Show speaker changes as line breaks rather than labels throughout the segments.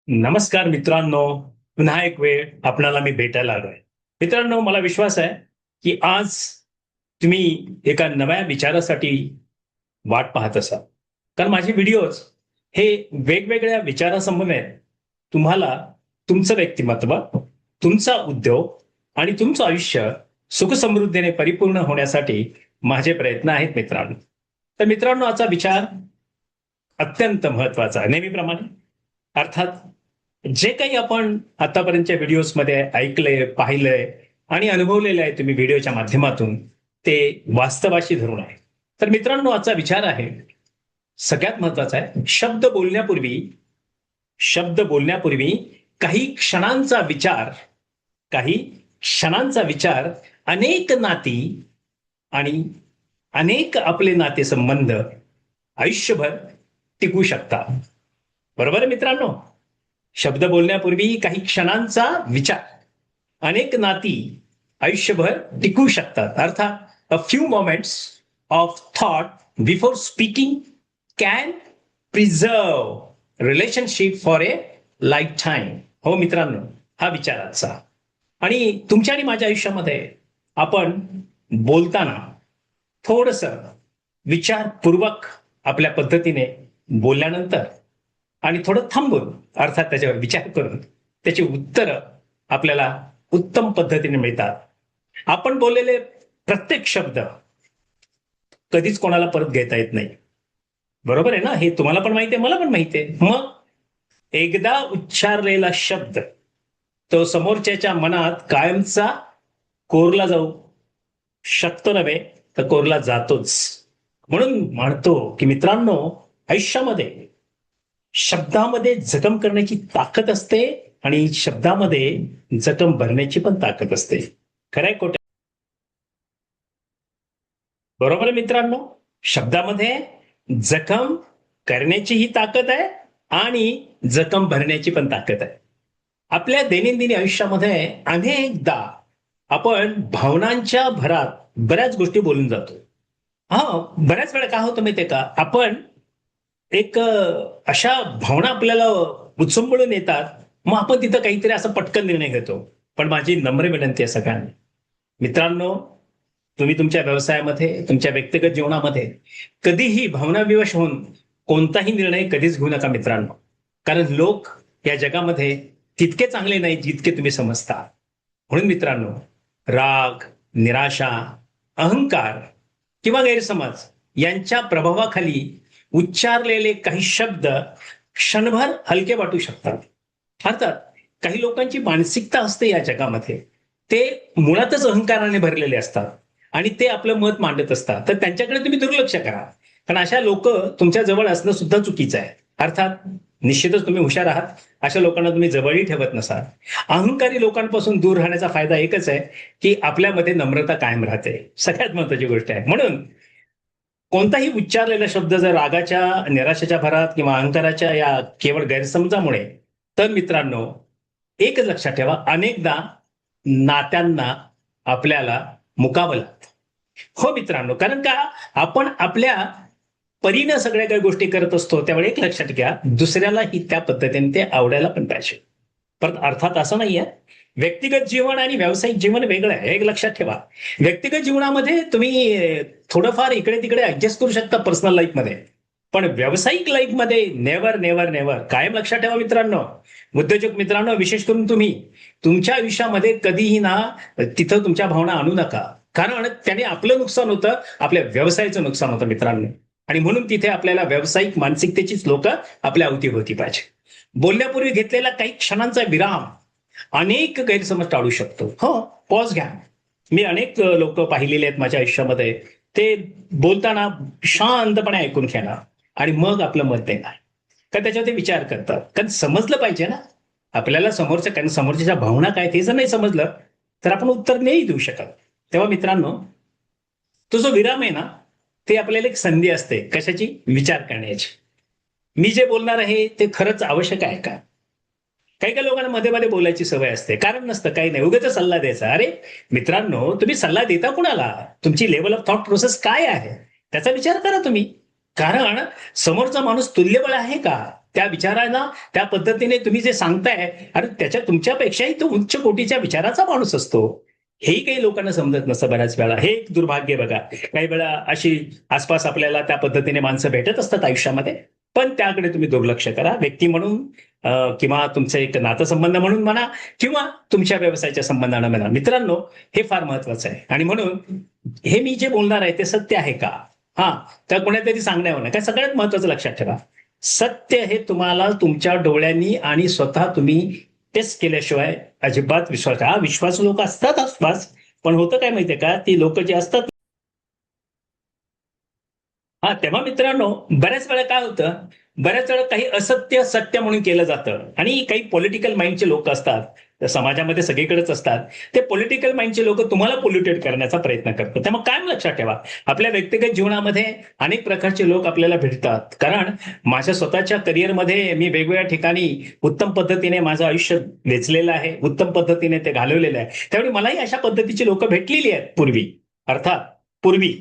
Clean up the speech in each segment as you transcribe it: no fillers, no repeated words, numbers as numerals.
नमस्कार मित्रांनो. पुन्हा एक वेळ आपणाला मी भेटायला आलोय. मित्रांनो, मला विश्वास आहे की आज तुम्ही एका नव्या विचारासाठी वाट पाहत असाल. कारण माझे व्हिडिओज हे वेगवेगळ्या विचारासमवेत तुम्हाला तुमचं व्यक्तिमत्व, तुमचा उद्योग आणि तुमचं आयुष्य सुखसमृद्धीने परिपूर्ण होण्यासाठी माझे प्रयत्न आहेत मित्रांनो. तर मित्रांनो, आजचा विचार अत्यंत महत्वाचा आहे नेहमीप्रमाणे. अर्थात जे काही आपण आतापर्यंतच्या व्हिडिओजमध्ये ऐकलंय, पाहिलंय आणि अनुभवलेलं आहे तुम्ही व्हिडिओच्या माध्यमातून, ते वास्तवाशी धरून आहे. तर मित्रांनो, आजचा विचार आहे, सगळ्यात महत्वाचा आहे, शब्द बोलण्यापूर्वी काही क्षणांचा विचार, काही क्षणांचा विचार अनेक नाती आणि अनेक आपले नातेसंबंध आयुष्यभर टिकू शकतात. बरोबर आहे मित्रांनो? शब्द बोलण्यापूर्वी काही क्षणांचा विचार, अनेक नाती आयुष्यभर टिकू शकतात. अर्थात a few moments of thought before speaking can preserve relationship for a life time. हो मित्रांनो, हा विचाराचा. आणि तुमच्या आणि माझ्या आयुष्यामध्ये आपण बोलताना थोडस विचारपूर्वक आपल्या पद्धतीने बोलल्यानंतर आणि थोडं थांबून, अर्थात त्याच्यावर विचार करून त्याची उत्तरं आपल्याला उत्तम पद्धतीने मिळतात. आपण बोललेले प्रत्येक शब्द कधीच कोणाला परत घेता येत नाही. बरोबर आहे ना? हे तुम्हाला पण माहिती आहे, मला पण माहिती आहे. मग एकदा उच्चारलेला शब्द तो समोरच्याच्या मनात कायमचा कोरला जाऊ शकतो नव्हे, तर कोरला जातोच. म्हणून म्हणतो की मित्रांनो, आयुष्यामध्ये शब्दामध्ये जखम करण्याची ताकद असते आणि शब्दामध्ये जखम भरण्याची पण ताकद असते. खरंय खोटं? बरोबर आहे मित्रांनो? शब्दामध्ये जखम करण्याचीही ताकद आहे आणि जखम भरण्याची पण ताकद आहे. आपल्या दैनंदिन आयुष्यामध्ये अनेकदा आपण भावनांच्या भरात बऱ्याच गोष्टी बोलून जातो. हा, बऱ्याच वेळा काय होतं माहितीये का, आपण एक अशा भावना आपल्याला उचंबळून येतात, मग आपण तिथं काहीतरी असं पटकन निर्णय घेतो. पण माझी नम्र विनंती आहे सगळ्यांना, मित्रांनो, तुम्ही तुमच्या व्यवसायामध्ये, तुमच्या व्यक्तिगत जीवनामध्ये कधीही भावनाविवश होऊन कोणताही निर्णय कधीच घेऊ नका मित्रांनो. कारण लोक या जगामध्ये तितके चांगले नाहीत जितके तुम्ही समजता. म्हणून मित्रांनो, राग, निराशा, अहंकार किंवा गैरसमज यांच्या प्रभावाखाली उच्चारलेले काही शब्द क्षणभर हलके वाटू शकतात. अर्थात काही लोकांची मानसिकता असते या जगामध्ये, ते मुळातच अहंकाराने भरलेले असतात आणि ते आपलं मत मांडत असतात. तर त्यांच्याकडे तुम्ही दुर्लक्ष करा, कारण अशा लोक तुमच्या जवळ असणं सुद्धा चुकीचं आहे. अर्थात निश्चितच तुम्ही हुशार आहात, अशा लोकांना तुम्ही जवळही ठेवत नसाल. अहंकारी लोकांपासून दूर राहण्याचा फायदा एकच आहे की आपल्यामध्ये नम्रता कायम राहते. सगळ्यात महत्वाची गोष्ट आहे. म्हणून कोणताही उच्चारलेला शब्द जर रागाच्या, निराशेच्या भरात किंवा अहंकाराच्या या केवळ गैरसमजामुळे, तर मित्रांनो, एकच लक्षात ठेवा, अनेकदा नात्यांना आपल्याला मुकावं लागतं. हो मित्रांनो, कारण का, आपण आपल्या परीनं सगळ्या काही गोष्टी करत असतो, त्यामुळे एक लक्षात घ्या, दुसऱ्यालाही त्या पद्धतीने ते आवडायला पण पाहिजे. पण अर्थात असं नाहीये, व्यक्तिगत जीवन आणि व्यावसायिक जीवन वेगळं आहे, हे एक लक्षात ठेवा. व्यक्तिगत जीवनामध्ये तुम्ही थोडंफार इकडे तिकडे ऍडजस्ट करू शकता पर्सनल लाईफमध्ये, पण व्यावसायिक लाईफमध्ये नेव्हर नेव्हर नेव्हर. कायम लक्षात ठेवा मित्रांनो, उद्योजक मित्रांनो, विशेष करून तुम्ही तुमच्या आयुष्यामध्ये कधीही ना तिथं तुमच्या भावना आणू नका. कारण त्याने आपलं नुकसान होतं, आपल्या व्यवसायाचं नुकसान होतं मित्रांनो. आणि म्हणून तिथे आपल्याला व्यावसायिक मानसिकतेचीच लोक आपल्या अवतीभोवती पाहिजे. बोलण्यापूर्वी घेतलेला काही क्षणांचा विराम अनेक गैरसमज टाळू शकतो. हो, पॉज घ्या. मी अनेक लोक पाहिलेले आहेत माझ्या आयुष्यामध्ये, ते बोलताना शांतपणे ऐकून घेणार आणि मग आपलं मत देणार, का त्याच्यावर ते विचार करतात. कारण समजलं पाहिजे ना आपल्याला समोरच्या, कारण समोरच्या भावना काय ते जर नाही समजलं तर आपण उत्तर नाही देऊ शकत. तेव्हा मित्रांनो, तो जो विराम आहे ना, ते आपल्याला एक संधी असते कशाची, विचार करण्याची. मी जे बोलणार आहे ते खरंच आवश्यक आहे का. काही काही लोकांना मध्ये मध्ये बोलायची सवय असते, कारण नसतं, काही नाही, उगाच सल्ला द्यायचा. अरे मित्रांनो, तुम्ही सल्ला देता कुणाला, तुमची लेवल ऑफ थॉट प्रोसेस काय आहे त्याचा विचार करा तुम्ही. कारण समोरचा माणूस तुल्यबळ आहे का, त्या विचारांना त्या पद्धतीने तुम्ही जे सांगताय, अरे त्याच्या तुमच्यापेक्षाही तो उच्च कोटीच्या विचाराचा माणूस असतो. हेही काही लोकांना समजत नसतं बऱ्याच वेळा. हे एक दुर्भाग्य बघा. काही वेळा अशी आसपास आपल्याला त्या पद्धतीने माणसं भेटत असतात आयुष्यामध्ये, पण त्याकडे तुम्ही दुर्लक्ष करा. व्यक्ती म्हणून किंवा तुमचं एक नातेसंबंध म्हणून म्हणा किंवा तुमच्या व्यवसायाच्या संबंधानं म्हणा. मित्रांनो, हे फार महत्वाचं आहे आणि म्हणून हे मी जे बोलणार आहे ते सत्य आहे का? हा, तर कोणातरी सांगण्यावर काय सगळ्यात महत्वाचं लक्षात ठेवा. सत्य हे तुम्हाला तुमच्या डोळ्यांनी आणि स्वतः तुम्ही टेस्ट केल्याशिवाय अजिबात विश्वास, हा विश्वास लोक असतात आसपास, पण होतं काय माहितीये का, ती लोक जे असतात, हा तेव्हा मित्रांनो बऱ्याच वेळा काय होतं, बऱ्याच वेळा काही असत्य सत्य म्हणून केलं जातं आणि काही पॉलिटिकल माइंडचे लोक असतात, त्या समाजामध्ये सगळीकडेच असतात. ते पॉलिटिकल माइंडचे लोक तुम्हाला पोल्युटेट करण्याचा प्रयत्न करतात. त्यामुळे काय लक्षात ठेवा, आपल्या व्यक्तिगत जीवनामध्ये अनेक प्रकारचे लोक आपल्याला भेटतात. कारण माझ्या स्वतःच्या करिअरमध्ये मी वेगवेगळ्या ठिकाणी उत्तम पद्धतीने माझं आयुष्य वेचलेलं आहे, उत्तम पद्धतीने ते घालवलेलं आहे. त्यामुळे मलाही अशा पद्धतीची लोक भेटलेली आहेत पूर्वी, अर्थात पूर्वी.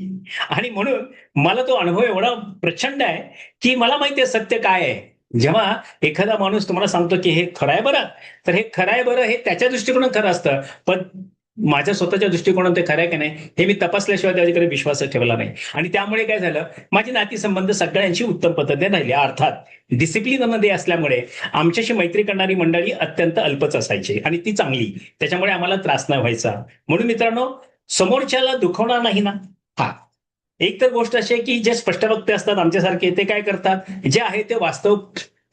आणि म्हणून मला तो अनुभव एवढा प्रचंड आहे की मला माहिती आहे सत्य काय आहे. जेव्हा एखादा माणूस तुम्हाला सांगतो की हे खरं आहे बरं, तर हे खरं आहे बरं हे त्याच्या दृष्टिकोनात खरं असतं, पण माझ्या स्वतःच्या दृष्टिकोनात ते खरं आहे की नाही हे मी तपासल्याशिवाय त्याच्याकडे विश्वास ठेवला नाही. आणि त्यामुळे काय झालं, माझी नातीसंबंध सगळ्यांशी उत्तम पद्धतीने राहिली. अर्थात डिसिप्लिनमध्ये असल्यामुळे आमच्याशी मैत्री करणारी मंडळी अत्यंत अल्पच असायची आणि ती चांगली, त्याच्यामुळे आम्हाला त्रास नाही व्हायचा. म्हणून मित्रांनो, समोरच्याला दुखवणार नाही ना. हा, एक तर गोष्ट अशी आहे की जे स्पष्टवक्ते असतात आमच्यासारखे, ते काय करतात, जे आहे ते वास्तव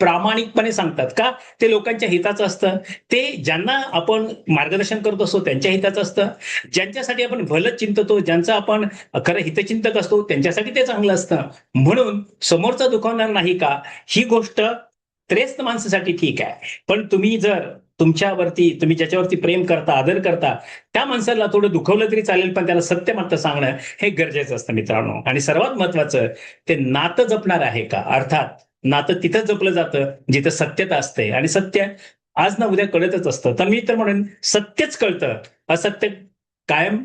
प्रामाणिकपणे सांगतात. का? ते लोकांच्या हिताचं असतं. ते ज्यांना आपण मार्गदर्शन करत असतो त्यांच्या हिताचं असतं. ज्यांच्यासाठी आपण भलं चिंततो, ज्यांचं आपण खरं हितचिंतक असतो, त्यांच्यासाठी ते चांगलं असतं. म्हणून समोरचा दुखावणार नाही का, ही गोष्ट त्रयस्थ माणसासाठी ठीक आहे. पण तुम्ही जर तुम्ही ज्याच्यावरती प्रेम करता, आदर करता, त्या माणसाला थोडं दुखवलं तरी चालेल, पण त्याला सत्य मात्र सांगणं हे गरजेचं असतं मित्रांनो. आणि सर्वात महत्वाचं, ते नातं जपणार आहे का. अर्थात नातं तिथं जपलं जातं जिथं सत्यता असते, आणि सत्य आज ना उद्या कळतच असतं. तर मी तर म्हणून सत्यच कळतं, असत्य कायम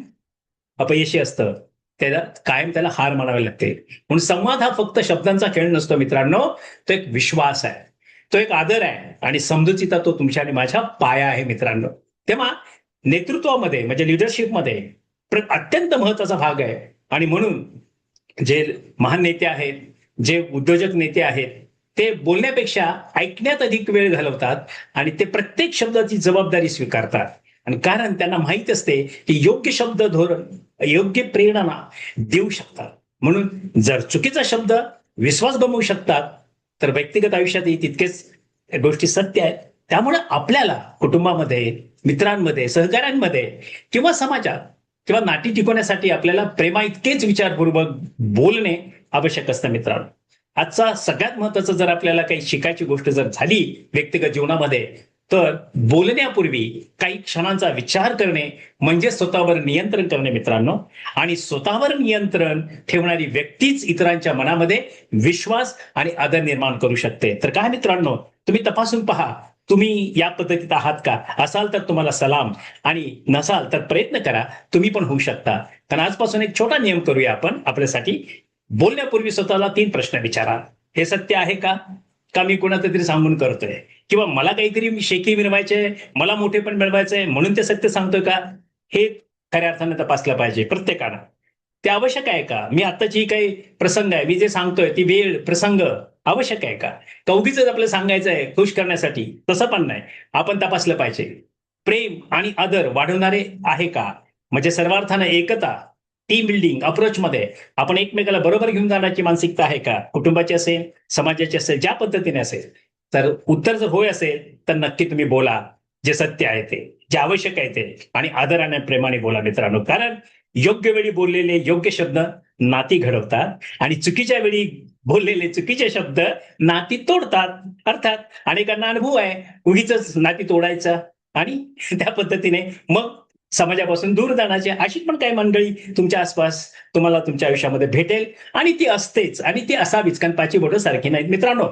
अपयशी असतं, त्याला हार मानावी लागते. म्हणून संवाद हा फक्त शब्दांचा खेळ नसतो मित्रांनो, तो एक विश्वास आहे, तो एक आदर आहे आणि समजुतीचा तो तुमच्या आणि माझ्या पाया आहे मित्रांनो. तेव्हा नेतृत्वामध्ये म्हणजे लिडरशिपमध्ये अत्यंत महत्वाचा भाग आहे. आणि म्हणून जे महान नेते आहेत, जे उद्योजक नेते आहेत, ते बोलण्यापेक्षा ऐकण्यात अधिक वेळ घालवतात आणि ते प्रत्येक शब्दाची जबाबदारी स्वीकारतात. आणि कारण त्यांना माहित असते की योग्य शब्द धोरण योग्य प्रेरणा देऊ शकतात. म्हणून जर चुकीचा शब्द विश्वास गमवू शकतात, तर व्यक्तिगत आयुष्यातही तितकेच गोष्टी सत्य आहेत. त्यामुळे आपल्याला कुटुंबामध्ये, मित्रांमध्ये, सहकाऱ्यांमध्ये किंवा समाजात किंवा नाती टिकवण्यासाठी आपल्याला प्रेमा इतकेच विचारपूर्वक बोलणे आवश्यक असतं मित्रांनो. आजचा सगळ्यात महत्वाचं जर आपल्याला काही शिकायची गोष्ट जर झाली व्यक्तिगत जीवनामध्ये, तर बोलण्यापूर्वी काही क्षणांचा विचार करणे म्हणजे स्वतःवर नियंत्रण करणे मित्रांनो. आणि स्वतःवर नियंत्रण ठेवणारी व्यक्तीच इतरांच्या मनामध्ये विश्वास आणि आदर निर्माण करू शकते. तर काय मित्रांनो, तुम्ही तपासून पहा, तुम्ही या पद्धतीत आहात का. असाल तर तुम्हाला सलाम, आणि नसाल तर प्रयत्न करा, तुम्ही पण होऊ शकता. कारण आजपासून एक छोटा नियम करूया आपण आपल्यासाठी. बोलण्यापूर्वी स्वतःला 3 प्रश्न विचारा. हे सत्य आहे का, का मी कोणाचं तरी सांगून करतोय, किंवा मला काहीतरी शेकी मिळवायचे, मला मोठेपण मिळवायचंय म्हणून ते सत्य सांगतोय का, हे खऱ्या अर्थाने तपासलं पाहिजे प्रत्येकानं. ते आवश्यक आहे का, मी आताची काही प्रसंग आहे, मी जे सांगतोय ती वेळ प्रसंग आवश्यक आहे का, का उगीच आपल्याला सांगायचं आहे खुश करण्यासाठी, तसं पण नाही. आपण तपासलं पाहिजे. प्रेम आणि आदर वाढवणारे आहे का, म्हणजे सर्वार्थानं एकता, टीम बिल्डिंग अप्रोच मध्ये आपण एकमेकाला बरोबर घेऊन जाण्याची मानसिकता आहे का, कुटुंबाची असेल, समाजाची असेल, ज्या पद्धतीने असेल. तर उत्तर जर होय असेल तर नक्की तुम्ही बोला जे सत्य आहे ते, जे आवश्यक आहे ते, आणि आदराने प्रेमाने बोला मित्रांनो. कारण योग्य वेळी बोललेले योग्य शब्द नाती घडवतात, आणि चुकीच्या वेळी बोललेले चुकीचे शब्द नाती तोडतात. अर्थात अनेकांना अनुभव आहे उगीच नाती तोडायचा आणि त्या पद्धतीने मग समाजापासून दूर जाण्याची. अशी पण काही मंडळी तुमच्या आसपास तुम्हाला तुमच्या आयुष्यामध्ये भेटेल, आणि ती असतेच, आणि ती असावीच, कारण पाची बोटं सारखी नाहीत मित्रांनो.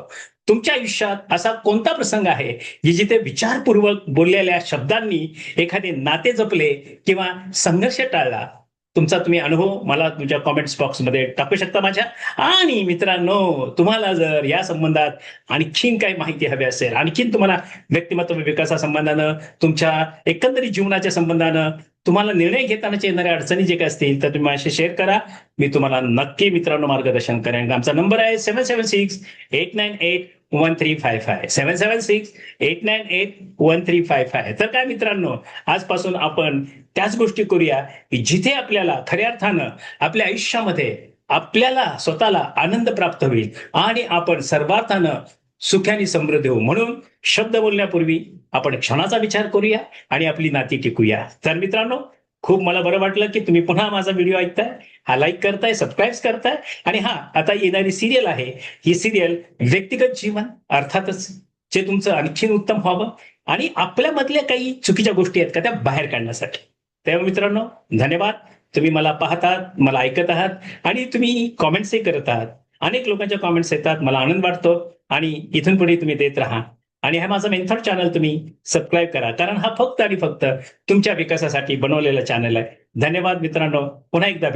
तुमच्या आयुष्यात असा कोणता प्रसंग आहे की जिथे विचारपूर्वक बोललेल्या शब्दांनी एखादे नाते जपले किंवा संघर्ष टाळला. तुमचा तुम्ही अनुभव मला तुमच्या कॉमेंट्स बॉक्समध्ये टाकू शकता माझ्या. आणि मित्रांनो, तुम्हाला जर या संबंधात आणखीन काही माहिती हवी असेल, आणखीन तुम्हाला व्यक्तिमत्व विकासासंबंधानं, तुमच्या एकंदरीत जीवनाच्या संबंधानं, तुम्हाला निर्णय घेतानाच्या येणाऱ्या अडचणी जे काही असतील तर तुम्ही माझ्याशी शेअर करा. मी तुम्हाला नक्की मित्रांनो मार्गदर्शन करेन. आमचा नंबर आहे 776-898-1355 776-898-1355. तर काय मित्रांनो, आजपासून आपण त्याच गोष्टी करूया की जिथे आपल्याला खऱ्या अर्थानं आपल्या आयुष्यामध्ये आपल्याला स्वतःला आनंद प्राप्त होईल आणि आपण सर्वार्थानं सुख्याने समृद्ध होऊ. म्हणून शब्द बोलण्यापूर्वी आपण क्षणाचा विचार करूया आणि आपली नाती टिकूया. तर मित्रांनो, खूप मला बरं वाटलं की तुम्ही पुन्हा माझा व्हिडिओ ऐकताय, हा लाईक करताय, सबस्क्राईब करताय. आणि हा आता येणारी सिरियल आहे, ही सिरियल व्यक्तिगत जीवन अर्थातच जे तुमचं आणखीन उत्तम व्हावं आणि आपल्यामधल्या काही चुकीच्या गोष्टी आहेत का त्या बाहेर काढण्यासाठी. तेव्हा मित्रांनो, धन्यवाद. तुम्ही मला पाहतात, मला ऐकत आहात आणि तुम्ही कॉमेंट्सही करत आहात. अनेक लोकांच्या कॉमेंट्स येतात, मला आनंद वाटतो आणि इथून पुढे तुम्ही देत राहा. आणि हा माझा मेथड चॅनल तुम्ही सबस्क्राईब करा, कारण हा फक्त आणि फक्त तुमच्या विकासासाठी बनवलेला चॅनल आहे. धन्यवाद मित्रांनो, पुन्हा एकदा भेटू.